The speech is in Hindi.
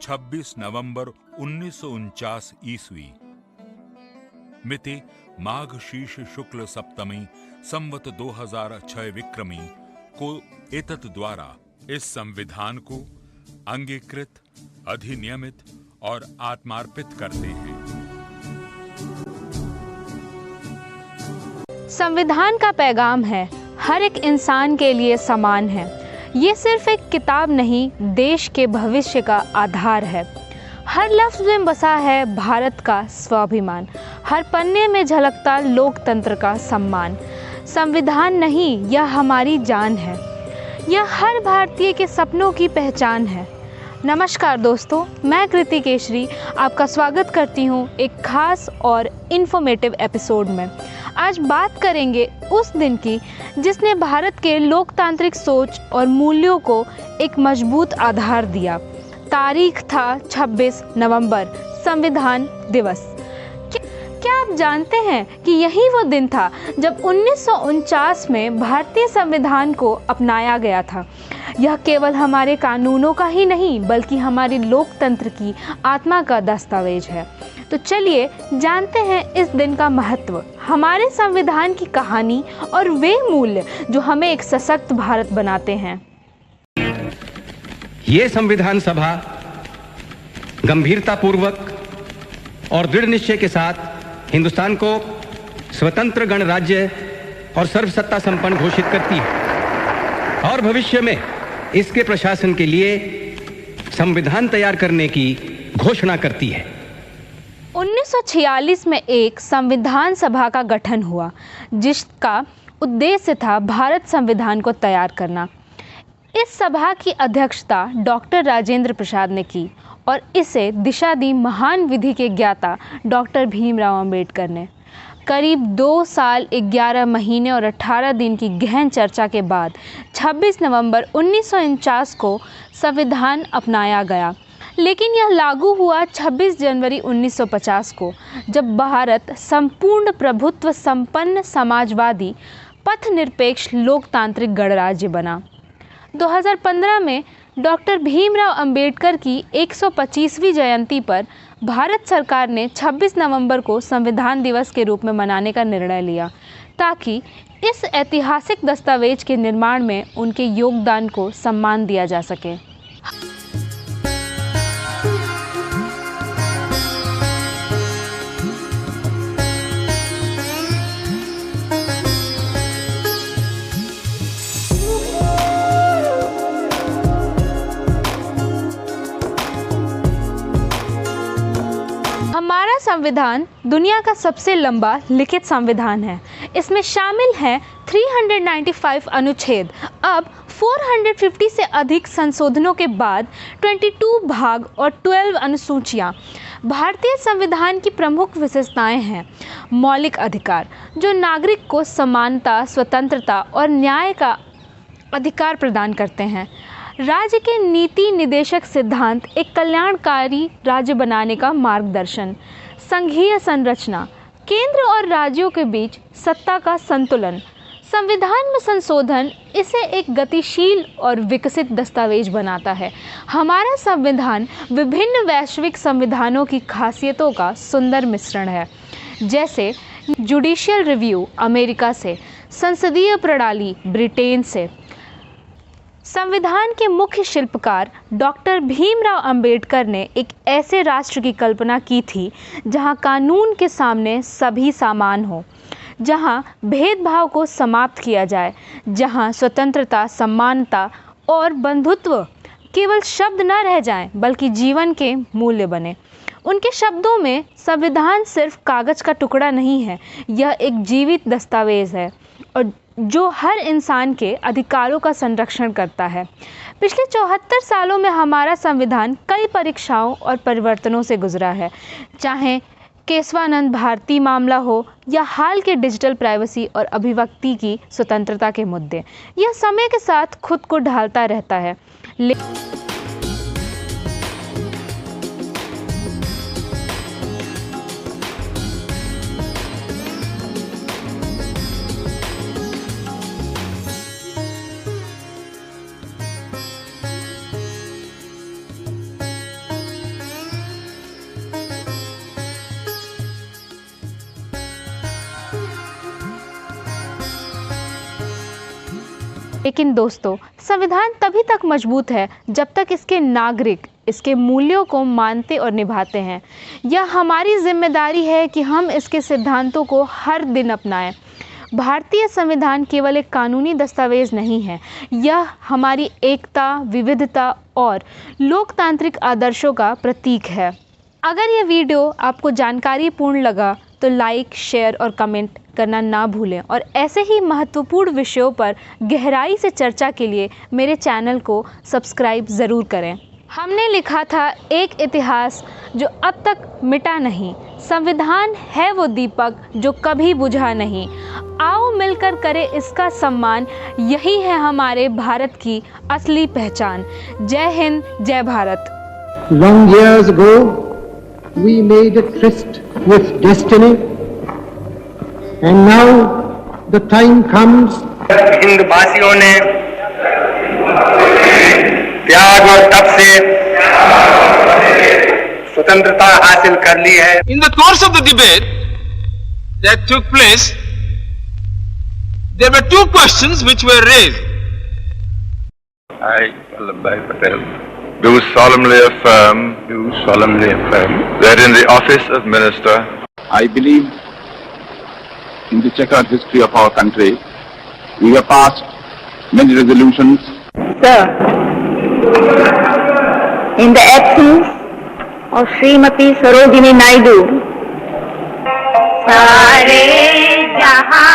26 नवंबर 1949 ईस्वी, मिति माघ शीर्ष शुक्ल सप्तमी संवत 2006 विक्रमी को एतत् द्वारा इस संविधान को अंगीकृत, अधिनियमित और आत्मार्पित करते हैं। संविधान का पैगाम है, हर एक इंसान के लिए समान है। ये सिर्फ एक किताब नहीं, देश के भविष्य का आधार है। हर लफ्ज में बसा है भारत का स्वाभिमान, हर पन्ने में झलकता लोकतंत्र का सम्मान। संविधान नहीं, यह हमारी जान है, यह हर भारतीय के सपनों की पहचान है। नमस्कार दोस्तों, मैं कृति केशरी आपका स्वागत करती हूँ एक खास और इन्फॉर्मेटिव एपिसोड में। आज बात करेंगे उस दिन की जिसने भारत के लोकतांत्रिक सोच और मूल्यों को एक मजबूत आधार दिया। तारीख था 26 नवंबर, संविधान दिवस। क्या आप जानते हैं कि यही वो दिन था जब 1949 में भारतीय संविधान को अपनाया गया था। यह केवल हमारे कानूनों का ही नहीं बल्कि हमारे लोकतंत्र की आत्मा का दस्तावेज है। तो चलिए जानते हैं इस दिन का महत्व, हमारे संविधान की कहानी और वे मूल्य जो हमें एक सशक्त भारत बनाते हैं। ये संविधान सभा गंभीरतापूर्वक और दृढ़ निश्चय के साथ हिंदुस्तान को स्वतंत्र गणराज्य और सर्वसत्ता संपन्न घोषित करती है और भविष्य में इसके प्रशासन के लिए संविधान तैयार करने की घोषणा करती है। 1946 में एक संविधान सभा का गठन हुआ जिसका उद्देश्य था भारत संविधान को तैयार करना। इस सभा की अध्यक्षता डॉक्टर राजेंद्र प्रसाद ने की और इसे दिशा दी महान विधि के ज्ञाता डॉक्टर भीमराव अंबेडकर ने। करीब 2 साल 11 महीने और 18 दिन की गहन चर्चा के बाद 26 नवंबर 1949 को संविधान अपनाया गया, लेकिन यह लागू हुआ 26 जनवरी 1950 को, जब भारत संपूर्ण प्रभुत्व संपन्न समाजवादी पथनिरपेक्ष लोकतांत्रिक गणराज्य बना। 2015 में डॉक्टर भीमराव अंबेडकर की 125वीं जयंती पर भारत सरकार ने 26 नवंबर को संविधान दिवस के रूप में मनाने का निर्णय लिया ताकि इस ऐतिहासिक दस्तावेज के निर्माण में उनके योगदान को सम्मान दिया जा सके। हमारा संविधान दुनिया का सबसे लंबा लिखित संविधान है। इसमें शामिल हैं 395 अनुच्छेद। अब 450 से अधिक संशोधनों के बाद 22 भाग और 12 अनुसूचियाँ। भारतीय संविधान की प्रमुख विशेषताएं हैं मौलिक अधिकार, जो नागरिक को समानता, स्वतंत्रता और न्याय का अधिकार प्रदान करते हैं। राज्य के नीति निदेशक सिद्धांत, एक कल्याणकारी राज्य बनाने का मार्गदर्शन। संघीय संरचना, केंद्र और राज्यों के बीच सत्ता का संतुलन। संविधान में संशोधन इसे एक गतिशील और विकसित दस्तावेज बनाता है। हमारा संविधान विभिन्न वैश्विक संविधानों की खासियतों का सुंदर मिश्रण है, जैसे जुडिशियल रिव्यू अमेरिका से, संसदीय प्रणाली ब्रिटेन से। संविधान के मुख्य शिल्पकार डॉक्टर भीमराव अंबेडकर ने एक ऐसे राष्ट्र की कल्पना की थी जहां कानून के सामने सभी समान हो, जहां भेदभाव को समाप्त किया जाए, जहां स्वतंत्रता, समानता और बंधुत्व केवल शब्द न रह जाएं बल्कि जीवन के मूल्य बने। उनके शब्दों में संविधान सिर्फ कागज का टुकड़ा नहीं है, यह एक जीवित दस्तावेज है और जो हर इंसान के अधिकारों का संरक्षण करता है। पिछले 74 सालों में हमारा संविधान कई परीक्षाओं और परिवर्तनों से गुजरा है, चाहे केशवानंद भारती मामला हो या हाल के डिजिटल प्राइवेसी और अभिव्यक्ति की स्वतंत्रता के मुद्दे। यह समय के साथ खुद को ढालता रहता है। लेकिन दोस्तों, संविधान तभी तक मजबूत है जब तक इसके नागरिक इसके मूल्यों को मानते और निभाते हैं। यह हमारी जिम्मेदारी है कि हम इसके सिद्धांतों को हर दिन अपनाएं। भारतीय संविधान केवल एक कानूनी दस्तावेज नहीं है, यह हमारी एकता, विविधता और लोकतांत्रिक आदर्शों का प्रतीक है। अगर यह वीडियो आपको जानकारीपूर्ण लगा तो लाइक, शेयर और कमेंट करना ना भूलें और ऐसे ही महत्वपूर्ण विषयों पर गहराई से चर्चा के लिए मेरे चैनल को सब्सक्राइब ज़रूर करें। हमने लिखा था एक इतिहास जो अब तक मिटा नहीं, संविधान है वो दीपक जो कभी बुझा नहीं। आओ मिलकर करें इसका सम्मान, यही है हमारे भारत की असली पहचान। जय हिंद, जय Bharat. Long years ago, we made a tryst with destiny, and now the time comes. हिंदवासियों ने त्याग और तप से स्वतंत्रता हासिल कर ली है। In the course of the debate that took place, there were two questions which were raised. I, Vallabhbhai Patel, do solemnly affirm that in the office of minister, I believe in the checkered history of our country. We have passed many resolutions. Sir, in the absence of Srimati Sarojini Naidu, सारे जहां